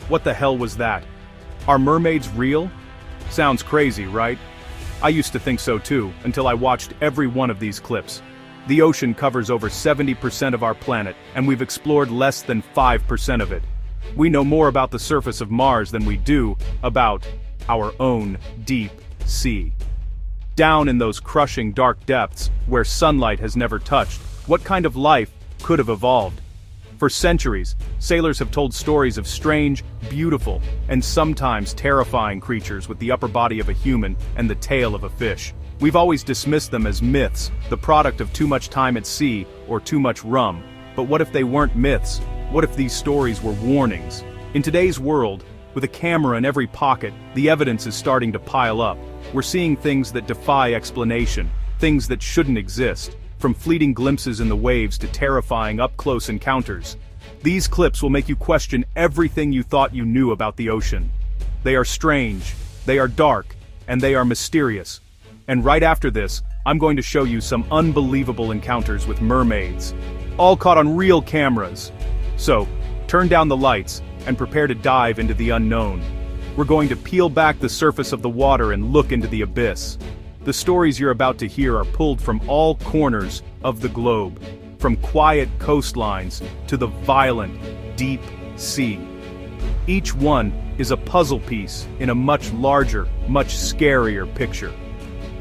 What the hell was that? Are mermaids real? Sounds crazy, right? I used to think so too, until I watched every one of these clips. The ocean covers over 70% of our planet, and we've explored less than 5% of it. We know more about the surface of Mars than we do about our own deep sea. Down in those crushing dark depths, where sunlight has never touched, what kind of life could have evolved? For centuries, sailors have told stories of strange, beautiful, and sometimes terrifying creatures with the upper body of a human and the tail of a fish. We've always dismissed them as myths, the product of too much time at sea or too much rum. But what if they weren't myths? What if these stories were warnings? In today's world, with a camera in every pocket, the evidence is starting to pile up. We're seeing things that defy explanation, things that shouldn't exist, from fleeting glimpses in the waves to terrifying up-close encounters. These clips will make you question everything you thought you knew about the ocean. They are strange, they are dark, and they are mysterious. And right after this, I'm going to show you some unbelievable encounters with mermaids, all caught on real cameras. So, turn down the lights and prepare to dive into the unknown. We're going to peel back the surface of the water and look into the abyss. The stories you're about to hear are pulled from all corners of the globe, from quiet coastlines to the violent, deep sea. Each one is a puzzle piece in a much larger, much scarier picture.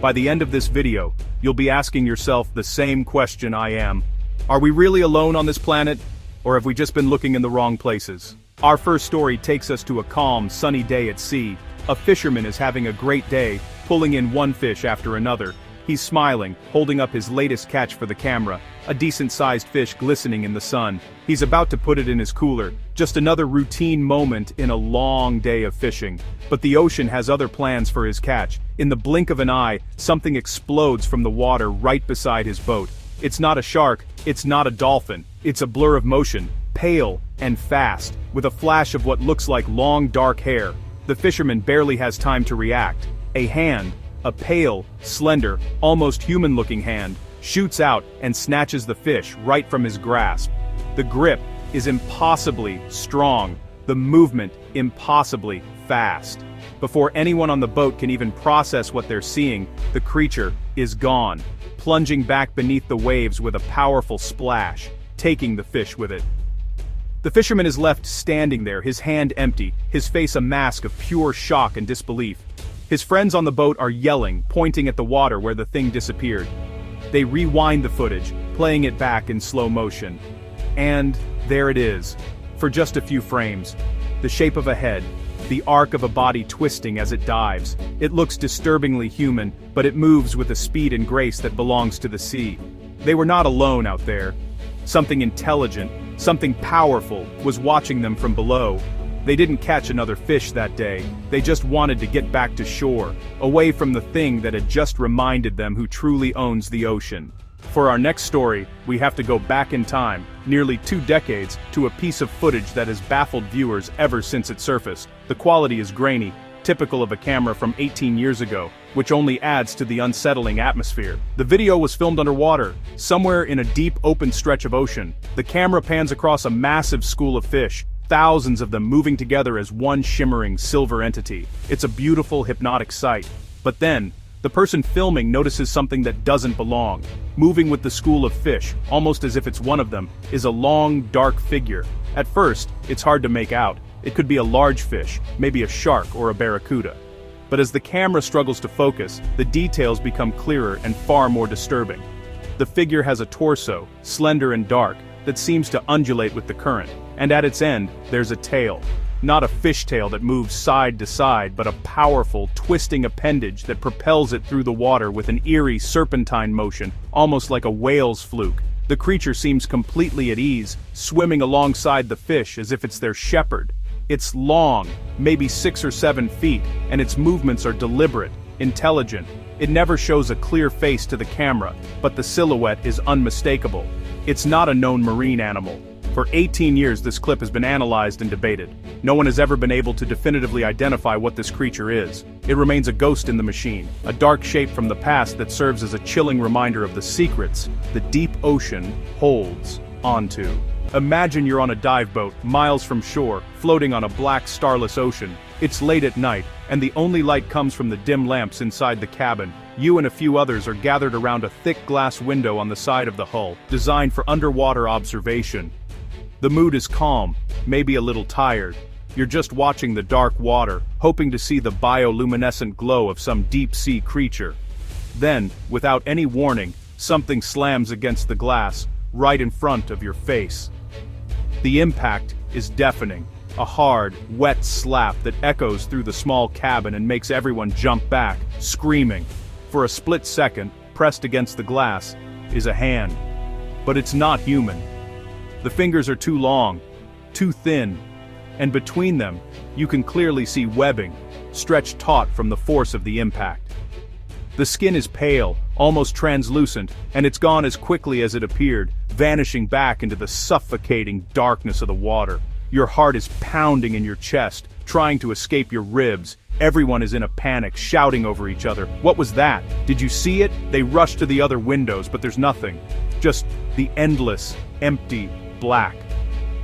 By the end of this video, you'll be asking yourself the same question I am. Are we really alone on this planet? Or have we just been looking in the wrong places? Our first story takes us to a calm, sunny day at sea. A fisherman is having a great day, pulling in one fish after another. He's smiling, holding up his latest catch for the camera, a decent-sized fish glistening in the sun. He's about to put it in his cooler, just another routine moment in a long day of fishing. But the ocean has other plans for his catch. In the blink of an eye, something explodes from the water right beside his boat. It's not a shark, it's not a dolphin, it's a blur of motion, pale and fast, with a flash of what looks like long dark hair. The fisherman barely has time to react. A hand, a pale, slender, almost human-looking hand, shoots out and snatches the fish right from his grasp. The grip is impossibly strong, the movement impossibly fast. Before anyone on the boat can even process what they're seeing, the creature is gone, plunging back beneath the waves with a powerful splash, taking the fish with it. The fisherman is left standing there, his hand empty, his face a mask of pure shock and disbelief. His friends on the boat are yelling, pointing at the water where the thing disappeared. They rewind the footage, playing it back in slow motion. And there it is, for just a few frames. The shape of a head, the arc of a body twisting as it dives. It looks disturbingly human, but it moves with a speed and grace that belongs to the sea. They were not alone out there. Something intelligent, something powerful, was watching them from below. They didn't catch another fish that day, they just wanted to get back to shore, away from the thing that had just reminded them who truly owns the ocean. For our next story, we have to go back in time, nearly 2 decades, to a piece of footage that has baffled viewers ever since it surfaced. The quality is grainy, typical of a camera from 18 years ago, which only adds to the unsettling atmosphere. The video was filmed underwater, somewhere in a deep open stretch of ocean. The camera pans across a massive school of fish, thousands of them moving together as one shimmering silver entity. It's a beautiful, hypnotic sight. But then, the person filming notices something that doesn't belong. Moving with the school of fish, almost as if it's one of them, is a long, dark figure. At first, it's hard to make out. It could be a large fish, maybe a shark or a barracuda. But as the camera struggles to focus, the details become clearer and far more disturbing. The figure has a torso, slender and dark, that seems to undulate with the current, and at its end, there's a tail. Not a fishtail that moves side to side, but a powerful, twisting appendage that propels it through the water with an eerie serpentine motion, almost like a whale's fluke. The creature seems completely at ease, swimming alongside the fish as if it's their shepherd. It's long, maybe 6 or 7 feet, and its movements are deliberate, intelligent. It never shows a clear face to the camera, but the silhouette is unmistakable. It's not a known marine animal. For 18 years this clip has been analyzed and debated. No one has ever been able to definitively identify what this creature is. It remains a ghost in the machine, a dark shape from the past that serves as a chilling reminder of the secrets the deep ocean holds onto. Imagine you're on a dive boat, miles from shore, floating on a black, starless ocean. It's late at night, and the only light comes from the dim lamps inside the cabin. You and a few others are gathered around a thick glass window on the side of the hull, designed for underwater observation. The mood is calm, maybe a little tired. You're just watching the dark water, hoping to see the bioluminescent glow of some deep-sea creature. Then, without any warning, something slams against the glass, right in front of your face. The impact is deafening, a hard, wet slap that echoes through the small cabin and makes everyone jump back, screaming. For a split second, pressed against the glass, is a hand. But it's not human. The fingers are too long, too thin, and between them, you can clearly see webbing, stretched taut from the force of the impact. The skin is pale, almost translucent, and it's gone as quickly as it appeared, vanishing back into the suffocating darkness of the water. Your heart is pounding in your chest, trying to escape your ribs. Everyone is in a panic, shouting over each other. What was that? Did you see it? They rush to the other windows, but there's nothing. Just the endless, empty black.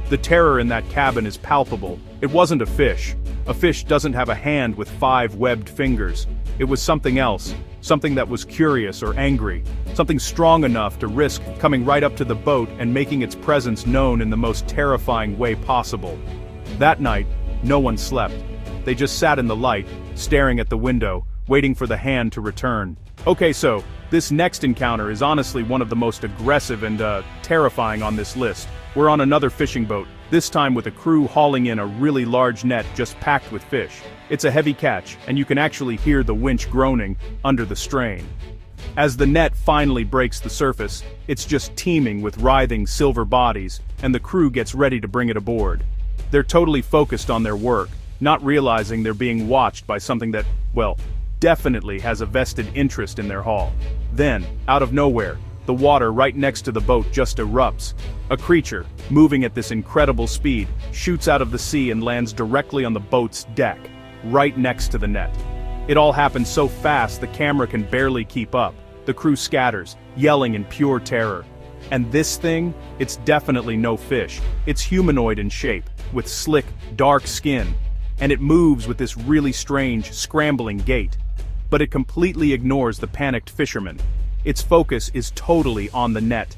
The terror in that cabin is palpable. It wasn't a fish. A fish doesn't have a hand with 5 webbed fingers. It was something else, something that was curious or angry, something strong enough to risk coming right up to the boat and making its presence known in the most terrifying way possible. That night, no one slept. They just sat in the light, staring at the window, waiting for the hand to return. Okay, so, this next encounter is honestly one of the most aggressive and, terrifying on this list. We're on another fishing boat, this time with a crew hauling in a really large net just packed with fish. It's a heavy catch, and you can actually hear the winch groaning under the strain. As the net finally breaks the surface, it's just teeming with writhing silver bodies, and the crew gets ready to bring it aboard. They're totally focused on their work, not realizing they're being watched by something that, well, definitely has a vested interest in their haul. Then, out of nowhere, the water right next to the boat just erupts. A creature, moving at this incredible speed, shoots out of the sea and lands directly on the boat's deck, right next to the net. It all happens so fast the camera can barely keep up. The crew scatters, yelling in pure terror. And this thing, it's definitely no fish. It's humanoid in shape, with slick, dark skin. And it moves with this really strange, scrambling gait. But it completely ignores the panicked fishermen. Its focus is totally on the net.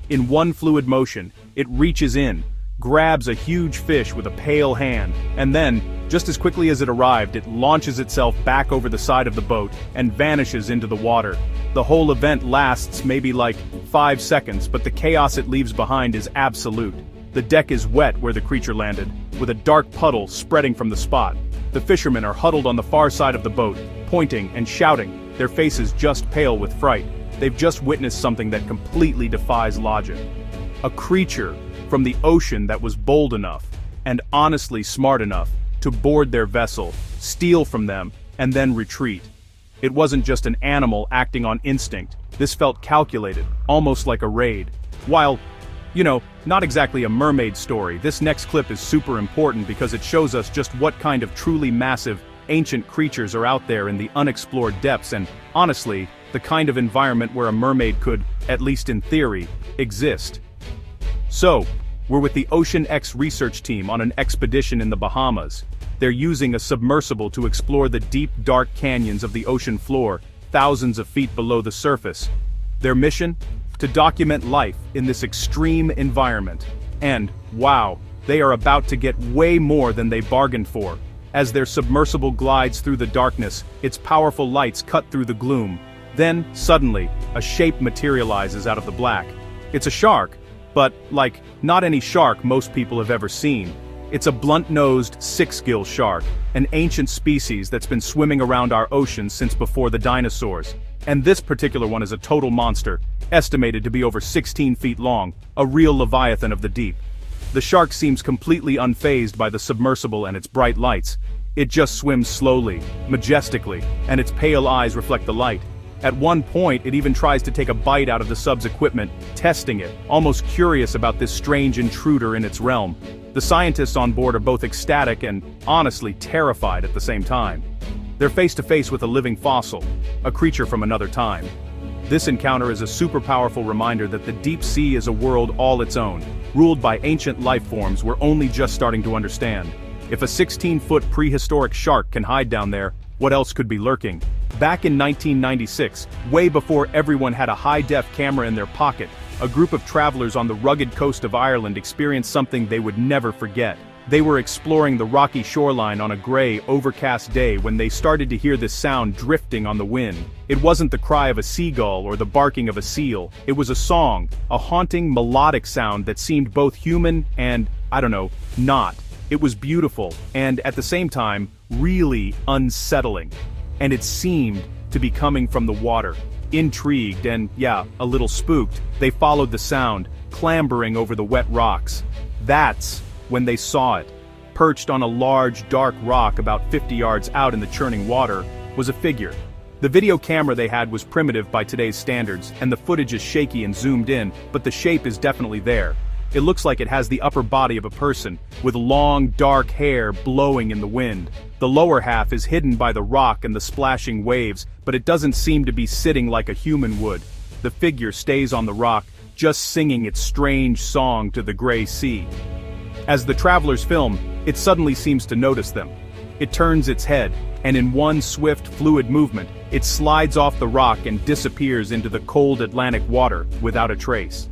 In one fluid motion, it reaches in, grabs a huge fish with a pale hand, and then, just as quickly as it arrived, it launches itself back over the side of the boat and vanishes into the water. The whole event lasts maybe like 5 seconds, but the chaos it leaves behind is absolute. The deck is wet where the creature landed, with a dark puddle spreading from the spot. The fishermen are huddled on the far side of the boat, pointing and shouting, their faces just pale with fright. They've just witnessed something that completely defies logic. A creature from the ocean that was bold enough, and honestly smart enough, to board their vessel, steal from them, and then retreat. It wasn't just an animal acting on instinct. This felt calculated, almost like a raid. While, not exactly a mermaid story, this next clip is super important because it shows us just what kind of truly massive, ancient creatures are out there in the unexplored depths and, honestly, the kind of environment where a mermaid could, at least in theory, exist. So, we're with the Ocean X research team on an expedition in the Bahamas. They're using a submersible to explore the deep, dark canyons of the ocean floor, thousands of feet below the surface. Their mission? To document life in this extreme environment. And, wow, they are about to get way more than they bargained for. As their submersible glides through the darkness, its powerful lights cut through the gloom. Then, suddenly, a shape materializes out of the black. It's a shark, but, not any shark most people have ever seen. It's a blunt-nosed, six-gill shark, an ancient species that's been swimming around our oceans since before the dinosaurs. And this particular one is a total monster, estimated to be over 16 feet long, a real leviathan of the deep. The shark seems completely unfazed by the submersible and its bright lights. It just swims slowly, majestically, and its pale eyes reflect the light. At one point, it even tries to take a bite out of the sub's equipment, testing it, almost curious about this strange intruder in its realm. The scientists on board are both ecstatic and, honestly, terrified at the same time. They're face to face with a living fossil, a creature from another time. This encounter is a super powerful reminder that the deep sea is a world all its own, ruled by ancient life forms we're only just starting to understand. If a 16-foot prehistoric shark can hide down there, what else could be lurking? Back in 1996, way before everyone had a high-def camera in their pocket, a group of travelers on the rugged coast of Ireland experienced something they would never forget. They were exploring the rocky shoreline on a gray, overcast day when they started to hear this sound drifting on the wind. It wasn't the cry of a seagull or the barking of a seal. It was a song, a haunting, melodic sound that seemed both human and, not. It was beautiful, and at the same time, really unsettling. And it seemed to be coming from the water. Intrigued and, a little spooked, they followed the sound, clambering over the wet rocks. That's when they saw it. Perched on a large, dark rock about 50 yards out in the churning water, was a figure. The video camera they had was primitive by today's standards, and the footage is shaky and zoomed in, but the shape is definitely there. It looks like it has the upper body of a person, with long, dark hair blowing in the wind. The lower half is hidden by the rock and the splashing waves, but it doesn't seem to be sitting like a human would. The figure stays on the rock, just singing its strange song to the gray sea. As the travelers film, it suddenly seems to notice them. It turns its head, and in one swift, fluid movement, it slides off the rock and disappears into the cold Atlantic water without a trace.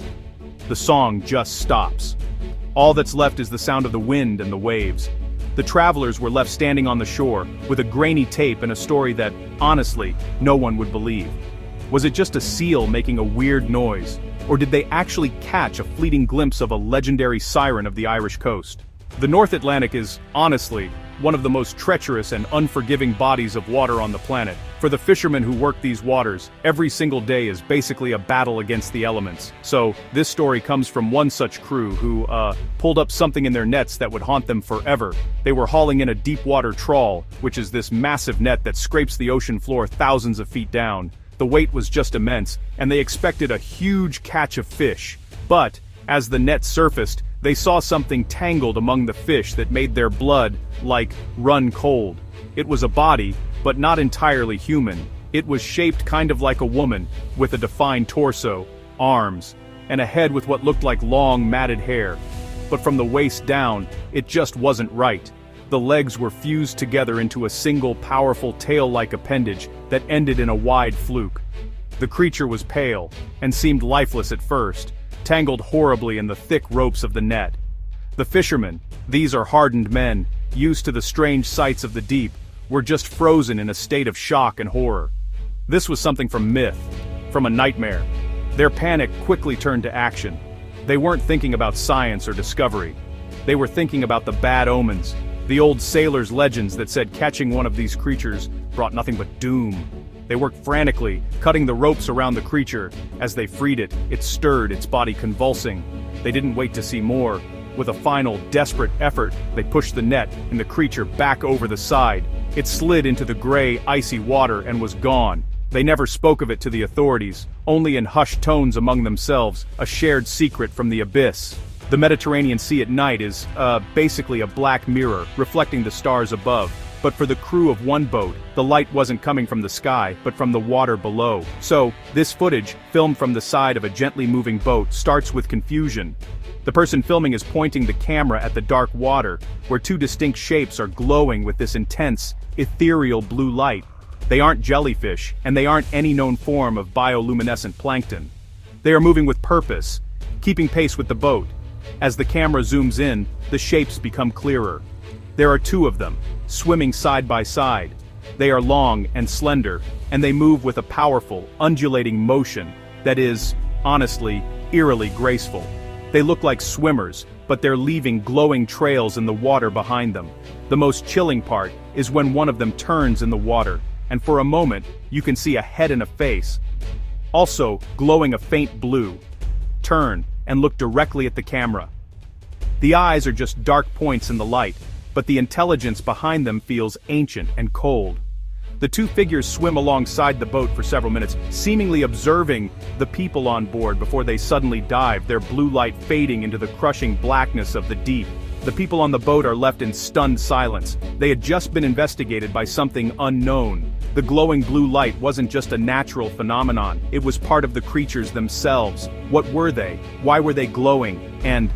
The song just stops. All that's left is the sound of the wind and the waves. The travelers were left standing on the shore, with a grainy tape and a story that, honestly, no one would believe. Was it just a seal making a weird noise? Or did they actually catch a fleeting glimpse of a legendary siren of the Irish coast? The North Atlantic is, honestly, one of the most treacherous and unforgiving bodies of water on the planet. For the fishermen who work these waters, every single day is basically a battle against the elements. So, this story comes from one such crew who, pulled up something in their nets that would haunt them forever. They were hauling in a deep water trawl, which is this massive net that scrapes the ocean floor thousands of feet down. The weight was just immense, and they expected a huge catch of fish. But, as the net surfaced, they saw something tangled among the fish that made their blood, run cold. It was a body, but not entirely human. It was shaped kind of like a woman, with a defined torso, arms, and a head with what looked like long, matted hair. But from the waist down, it just wasn't right. The legs were fused together into a single powerful tail-like appendage that ended in a wide fluke. The creature was pale, and seemed lifeless at first, tangled horribly in the thick ropes of the net. The fishermen, these are hardened men, used to the strange sights of the deep, were just frozen in a state of shock and horror. This was something from myth, from a nightmare. Their panic quickly turned to action. They weren't thinking about science or discovery. They were thinking about the bad omens, the old sailors' legends that said catching one of these creatures brought nothing but doom. They worked frantically, cutting the ropes around the creature. As they freed it, it stirred, its body convulsing. They didn't wait to see more. With a final, desperate effort, they pushed the net and the creature back over the side. It slid into the gray, icy water and was gone. They never spoke of it to the authorities, only in hushed tones among themselves, a shared secret from the abyss. The Mediterranean Sea at night is, basically a black mirror, reflecting the stars above. But for the crew of one boat, the light wasn't coming from the sky, but from the water below. So, this footage, filmed from the side of a gently moving boat, starts with confusion. The person filming is pointing the camera at the dark water, where two distinct shapes are glowing with this intense, ethereal blue light. They aren't jellyfish, and they aren't any known form of bioluminescent plankton. They are moving with purpose, keeping pace with the boat. As the camera zooms in, the shapes become clearer. There are two of them, swimming side by side. They are long and slender, and they move with a powerful, undulating motion that is, honestly, eerily graceful. They look like swimmers, but they're leaving glowing trails in the water behind them. The most chilling part is when one of them turns in the water, and for a moment, you can see a head and a face. Also, glowing a faint blue. Turn, and look directly at the camera. The eyes are just dark points in the light, but the intelligence behind them feels ancient and cold. The two figures swim alongside the boat for several minutes, seemingly observing the people on board before they suddenly dive, their blue light fading into the crushing blackness of the deep. The people on the boat are left in stunned silence. They had just been investigated by something unknown. The glowing blue light wasn't just a natural phenomenon, it was part of the creatures themselves. What were they? Why were they glowing? And,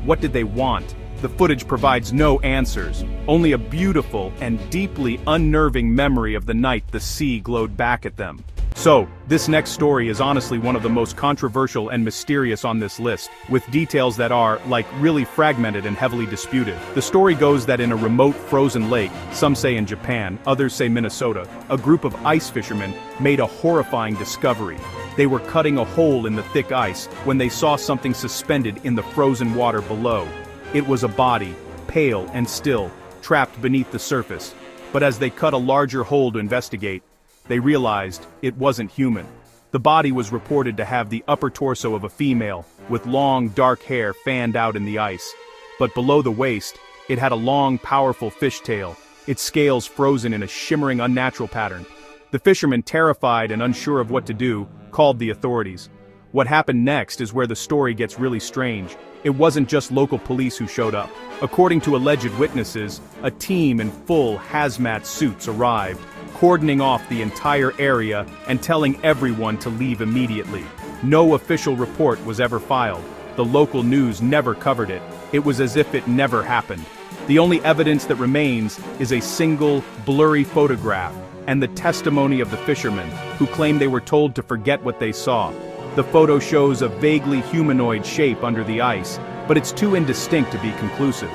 what did they want? The footage provides no answers, only a beautiful and deeply unnerving memory of the night the sea glowed back at them. So, this next story is honestly one of the most controversial and mysterious on this list, with details that are, really fragmented and heavily disputed. The story goes that in a remote frozen lake, some say in Japan, others say Minnesota, a group of ice fishermen made a horrifying discovery. They were cutting a hole in the thick ice when they saw something suspended in the frozen water below. It was a body, pale and still, trapped beneath the surface. But as they cut a larger hole to investigate, they realized it wasn't human. The body was reported to have the upper torso of a female, with long dark hair fanned out in the ice. But below the waist, it had a long powerful fishtail, its scales frozen in a shimmering unnatural pattern. The fishermen, terrified and unsure of what to do, called the authorities. What happened next is where the story gets really strange. It wasn't just local police who showed up. According to alleged witnesses, a team in full hazmat suits arrived, cordoning off the entire area and telling everyone to leave immediately. No official report was ever filed. The local news never covered it. It was as if it never happened. The only evidence that remains is a single, blurry photograph and the testimony of the fishermen, who claim they were told to forget what they saw. The photo shows a vaguely humanoid shape under the ice, but it's too indistinct to be conclusive.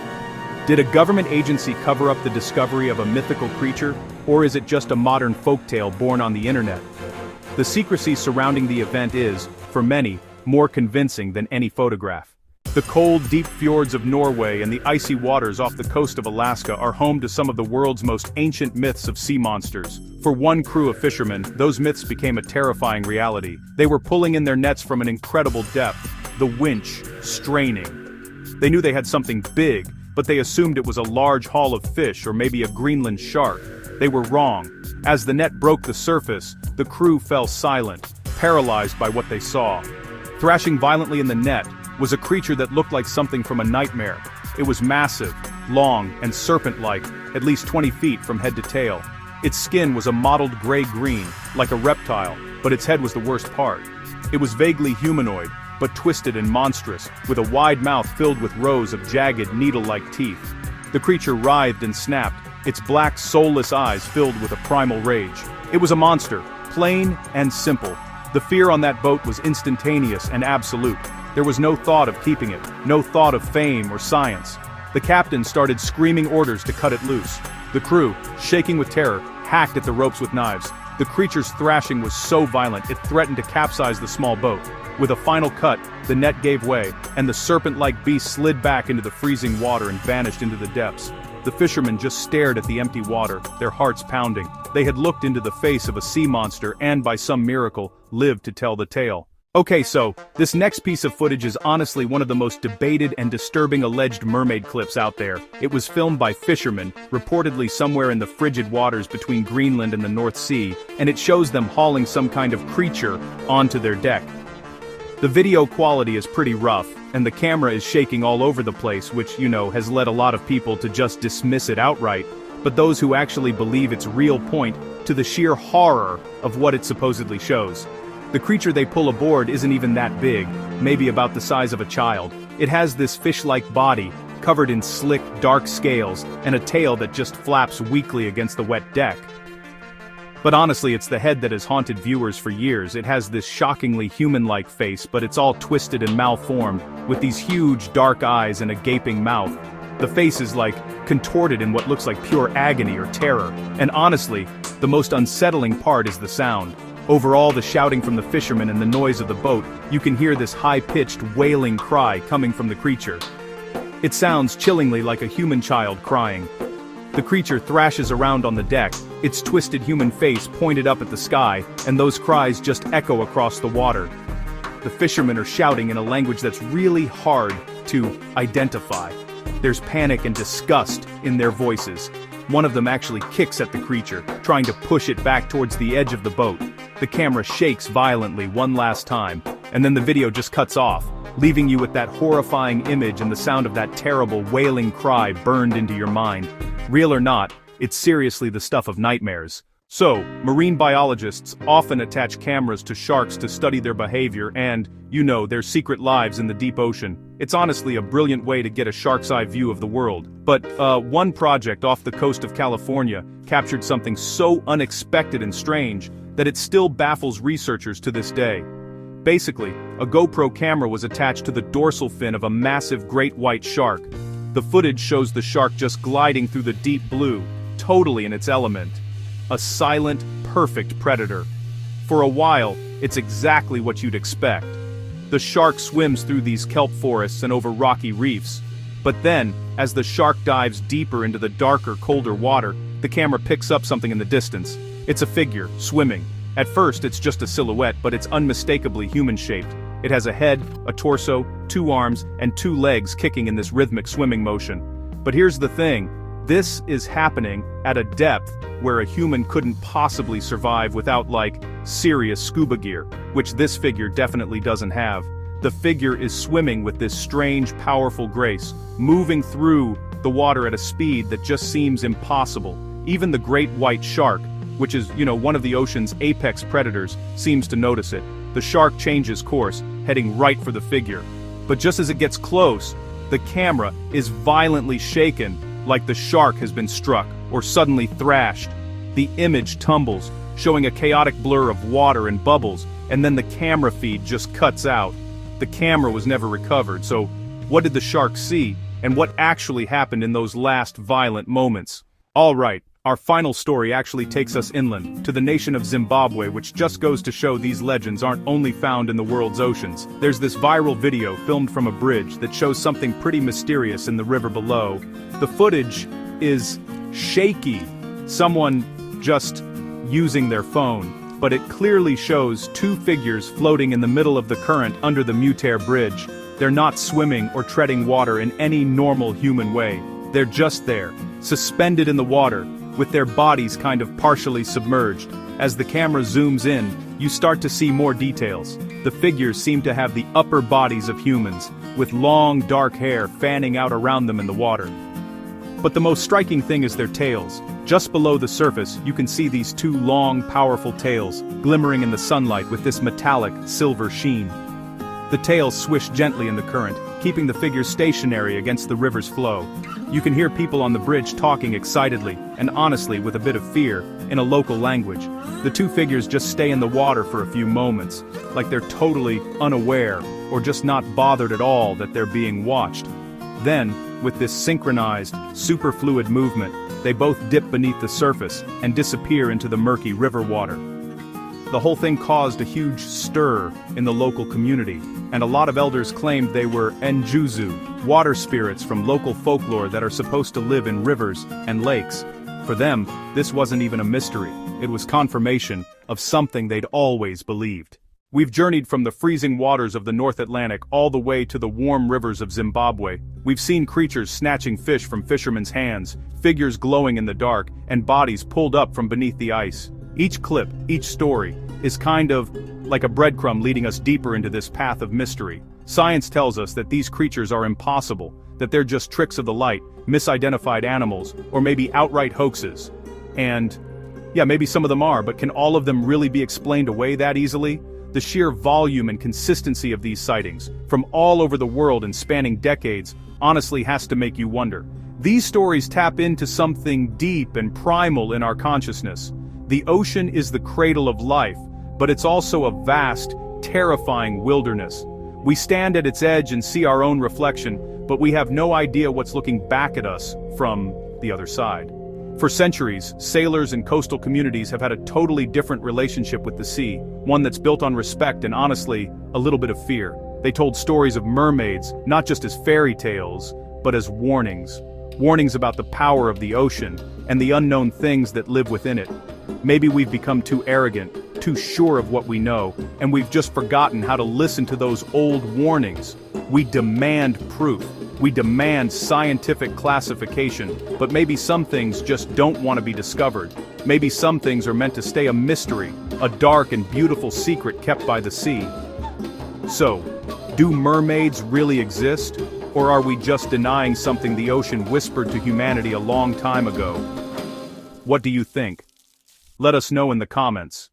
Did a government agency cover up the discovery of a mythical creature, or is it just a modern folktale born on the internet? The secrecy surrounding the event is, for many, more convincing than any photograph. The cold, deep fjords of Norway and the icy waters off the coast of Alaska are home to some of the world's most ancient myths of sea monsters. For one crew of fishermen, those myths became a terrifying reality. They were pulling in their nets from an incredible depth, the winch straining. They knew they had something big, but they assumed it was a large haul of fish or maybe a Greenland shark. They were wrong. As the net broke the surface, the crew fell silent, paralyzed by what they saw. Thrashing violently in the net was a creature that looked like something from a nightmare. It was massive, long, and serpent-like, at least 20 feet from head to tail. Its skin was a mottled gray-green, like a reptile, but its head was the worst part. It was vaguely humanoid, but twisted and monstrous, with a wide mouth filled with rows of jagged, needle-like teeth. The creature writhed and snapped, its black, soulless eyes filled with a primal rage. It was a monster, plain and simple. The fear on that boat was instantaneous and absolute. There was no thought of keeping it, no thought of fame or science. The captain started screaming orders to cut it loose. The crew, shaking with terror, hacked at the ropes with knives. The creature's thrashing was so violent it threatened to capsize the small boat. With a final cut, the net gave way, and the serpent-like beast slid back into the freezing water and vanished into the depths. The fishermen just stared at the empty water, their hearts pounding. They had looked into the face of a sea monster and, by some miracle, lived to tell the tale. Okay, so, this next piece of footage is honestly one of the most debated and disturbing alleged mermaid clips out there. It was filmed by fishermen, reportedly somewhere in the frigid waters between Greenland and the North Sea, and it shows them hauling some kind of creature onto their deck. The video quality is pretty rough, and the camera is shaking all over the place, which, has led a lot of people to just dismiss it outright, but those who actually believe its real point to the sheer horror of what it supposedly shows. The creature they pull aboard isn't even that big, maybe about the size of a child. It has this fish-like body, covered in slick, dark scales, and a tail that just flaps weakly against the wet deck. But honestly, it's the head that has haunted viewers for years. It has this shockingly human-like face, but it's all twisted and malformed, with these huge, dark eyes and a gaping mouth. The face is contorted in what looks like pure agony or terror. And honestly, the most unsettling part is the sound. Over all the shouting from the fishermen and the noise of the boat, you can hear this high-pitched, wailing cry coming from the creature. It sounds chillingly like a human child crying. The creature thrashes around on the deck, its twisted human face pointed up at the sky, and those cries just echo across the water. The fishermen are shouting in a language that's really hard to identify. There's panic and disgust in their voices. One of them actually kicks at the creature, trying to push it back towards the edge of the boat. The camera shakes violently one last time, and then the video just cuts off. leaving you with that horrifying image and the sound of that terrible wailing cry burned into your mind. Real or not, it's seriously the stuff of nightmares. So, marine biologists often attach cameras to sharks to study their behavior and, their secret lives in the deep ocean. It's honestly a brilliant way to get a shark's eye view of the world. But, one project off the coast of California captured something so unexpected and strange that it still baffles researchers to this day. Basically, a GoPro camera was attached to the dorsal fin of a massive great white shark. The footage shows the shark just gliding through the deep blue, totally in its element. A silent, perfect predator. For a while, it's exactly what you'd expect. The shark swims through these kelp forests and over rocky reefs. But then, as the shark dives deeper into the darker, colder water, the camera picks up something in the distance. It's a figure, swimming. At first, it's just a silhouette, but it's unmistakably human-shaped. It has a head, a torso, 2 arms, and 2 legs kicking in this rhythmic swimming motion. But here's the thing. This is happening at a depth where a human couldn't possibly survive without, serious scuba gear, which this figure definitely doesn't have. The figure is swimming with this strange, powerful grace, moving through the water at a speed that just seems impossible. Even the great white shark, which is, one of the ocean's apex predators, seems to notice it. The shark changes course, heading right for the figure. But just as it gets close, the camera is violently shaken, like the shark has been struck, or suddenly thrashed. The image tumbles, showing a chaotic blur of water and bubbles, and then the camera feed just cuts out. The camera was never recovered, so what did the shark see, and what actually happened in those last violent moments? Alright, our final story actually takes us inland, to the nation of Zimbabwe, which just goes to show these legends aren't only found in the world's oceans. There's this viral video filmed from a bridge that shows something pretty mysterious in the river below. The footage is shaky, someone just using their phone, but it clearly shows 2 figures floating in the middle of the current under the Mutair Bridge. They're not swimming or treading water in any normal human way. They're just there, suspended in the water, with their bodies kind of partially submerged. As the camera zooms in, you start to see more details. The figures seem to have the upper bodies of humans, with long dark hair fanning out around them in the water. But the most striking thing is their tails. Just below the surface, you can see these 2 long, powerful tails, glimmering in the sunlight with this metallic, silver sheen. The tails swish gently in the current, keeping the figures stationary against the river's flow. You can hear people on the bridge talking excitedly, and honestly with a bit of fear, in a local language. The 2 figures just stay in the water for a few moments, like they're totally unaware, or just not bothered at all that they're being watched. Then, with this synchronized, superfluid movement, they both dip beneath the surface and disappear into the murky river water. The whole thing caused a huge stir in the local community, and a lot of elders claimed they were Njuzu, water spirits from local folklore that are supposed to live in rivers and lakes. For them, this wasn't even a mystery. It was confirmation of something they'd always believed. We've journeyed from the freezing waters of the North Atlantic all the way to the warm rivers of Zimbabwe. We've seen creatures snatching fish from fishermen's hands, figures glowing in the dark, and bodies pulled up from beneath the ice. Each clip, each story, is kind of like a breadcrumb leading us deeper into this path of mystery. Science tells us that these creatures are impossible, that they're just tricks of the light, misidentified animals, or maybe outright hoaxes. And, yeah, maybe some of them are, but can all of them really be explained away that easily? The sheer volume and consistency of these sightings, from all over the world and spanning decades, honestly has to make you wonder. These stories tap into something deep and primal in our consciousness. The ocean is the cradle of life, but it's also a vast, terrifying wilderness. We stand at its edge and see our own reflection, but we have no idea what's looking back at us from the other side. For centuries, sailors and coastal communities have had a totally different relationship with the sea, one that's built on respect and honestly, a little bit of fear. They told stories of mermaids, not just as fairy tales, but as warnings. Warnings about the power of the ocean, and the unknown things that live within it. Maybe we've become too arrogant, too sure of what we know, and we've just forgotten how to listen to those old warnings. We demand proof. We demand scientific classification, but maybe some things just don't want to be discovered. Maybe some things are meant to stay a mystery, a dark and beautiful secret kept by the sea. So, Do mermaids really exist, or are we just denying something the ocean whispered to humanity a long time ago? What do you think? Let us know in the comments.